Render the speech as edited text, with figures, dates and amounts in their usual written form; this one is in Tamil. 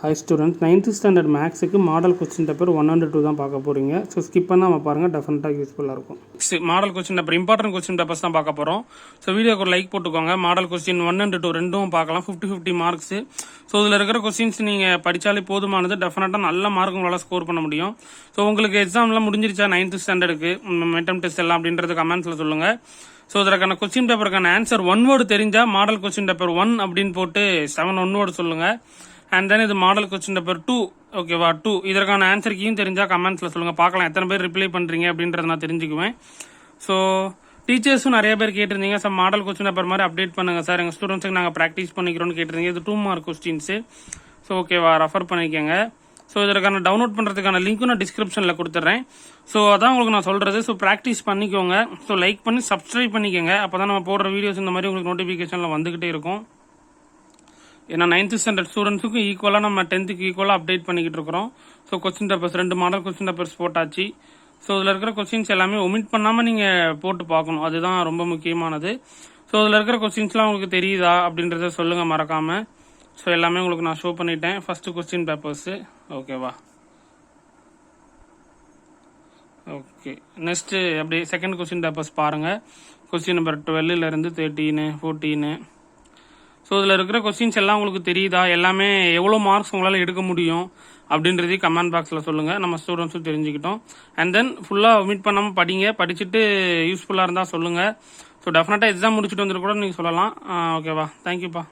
ஹாய் ஸ்டூடெண்ட்ஸ், 9th ஸ்டாண்டர்ட் மேக்ஸுக்கு மாடல் கொஸ்டின் பேப்பர் 1 and 2 தான் பார்க்க போகிறீங்க. ஸோ ஸ்கிப் பண்ணாமல் பாருங்கள், டெஃபினட்டாக யூஸ்ஃபுல்லாக இருக்கும். Model question paper important question papers தான் பார்க்க போகிறோம். ஸோ வீடியோக்கு ஒரு லைக் போட்டுக்கோங்க. மாடல் கொஸ்டின் 1 and 2 ரெண்டும் பார்க்கலாம். 50-50 மார்க்ஸ். ஸோ இதில் இருக்கிற கொஸ்டின்ஸ் நீங்கள் படித்தாலே போதுமானது. டெஃபினட்டாக நல்ல மார்க் உங்களால் ஸ்கோர் பண்ண முடியும். ஸோ உங்களுக்கு எக்ஸாம்லாம் முடிஞ்சிருச்சா 9th ஸ்டாண்டர்டுக்கு மிட்டம் டெஸ்ட் எல்லாம் அப்படின்றது கமெண்ட்ஸில் சொல்லுங்கள். ஸோ இதற்கான கொஸ்டின் பேப்பருக்கான ஆன்சர் 1 வேர்டு தெரிஞ்சால் மாடல் கொஸ்டின் பேப்பர் 1 அப்படின்னு போட்டு 7 1 வேர்டு சொல்லுங்கள். அண்ட் தென் இது மாடல் கொஸ்டின் பேப்பர் 2, ஓகேவா 2. இதற்கான ஆன்சர் கீயும் தெரிஞ்சால் கமெண்ட்ஸில் சொல்லுங்கள். பார்க்கலாம் எத்தனை பேர் ரிப்ளை பண்ணுறீங்க அப்படின்றத நான் தெரிஞ்சுக்குவேன். ஸோ டீச்சர்ஸும் நிறைய பேர் கேட்டிருந்தீங்க, சார் மாடல் கொஸ்டின் பேப்பர் மாதிரி அப்டேட் பண்ணுங்கள் சார், எங்கள் ஸ்டூடெண்ட்ஸுக்கு நாங்கள் ப்ராக்டிஸ் பண்ணிக்கிறோன்னு கேட்டிருந்தீங்க. இது 2 மார்க் கொஸ்டின்ஸு. ஸோ ஓகேவா, ரெஃபர் பண்ணிக்கோங்க. ஸோ இதற்கான டவுன்லோட் பண்ணுறதுக்கான லிங்க்கும் நான் டிஸ்கிரிப்ஷனில் கொடுத்துட்றேன். ஸோ அதான் உங்களுக்கு நான் சொல்கிறது. ஸோ ப்ராக்டிஸ் பண்ணிக்கோங்க. ஸோ லைக் பண்ணி சப்ஸ்கிரைப் பண்ணிக்கோங்க. அப்போ தான் நம்ம போடுற வீடியோஸ் இந்த மாதிரி உங்களுக்கு நோட்டிஃபிகேஷனில் வந்துக்கிட்டே இருக்கும். ஏன்னா 9th ஸ்டாண்டர்ட் ஸ்டூடெண்ட்ஸுக்கும் ஈக்குவலாக நம்ம 10th ஈக்குவலாக அப்டேட் பண்ணிக்கிட்டு இருக்கிறோம். So question papers 2 model question papers போட்டாச்சு. ஸோ இதில் இருக்கிற கொஸ்டின்ஸ் எல்லாமே ஒமிட் பண்ணாமல் நீங்கள் போட்டு பார்க்கணும், அதுதான் ரொம்ப முக்கியமானது. ஸோ இதில் இருக்கிற கொஸ்டின்ஸ்லாம் உங்களுக்கு தெரியுதா அப்படின்றத சொல்லுங்கள் மறக்காமல். ஸோ எல்லாமே உங்களுக்கு நான் ஷோ பண்ணிட்டேன். ஃபஸ்ட்டு கொஸ்டின் பேப்பர்ஸு, ஓகேவா. ஓகே, நெக்ஸ்ட்டு அப்படியே செகண்ட் கொஸ்டின் பேப்பர்ஸ் பாருங்கள். கொஸ்டின் நம்பர் 12லேருந்து 13, 14. ஸோ இதில் இருக்கிற கொஸ்டின்ஸ் எல்லாம் உங்களுக்கு தெரியுதா, எல்லாமே எவ்வளோ மார்க்ஸ் உங்களால் எடுக்க முடியும் அப்படின்றதையும் கமெண்ட் பாக்ஸில் சொல்லுங்கள். நம்ம ஸ்டூடெண்ட்ஸும் தெரிஞ்சுக்கிட்டோம். அண்ட் தென் ஃபுல்லாக ஒமிட் பண்ணாமல் படிங்க. படிச்சுட்டு யூஸ்ஃபுல்லாக இருந்தால் சொல்லுங்கள். ஸோ டெஃபினட்டாக எக்ஸாம் முடிச்சுட்டு வந்துட்டு கூட நீங்கள் சொல்லலாம். ஓகேவா, தேங்க்யூப்பா.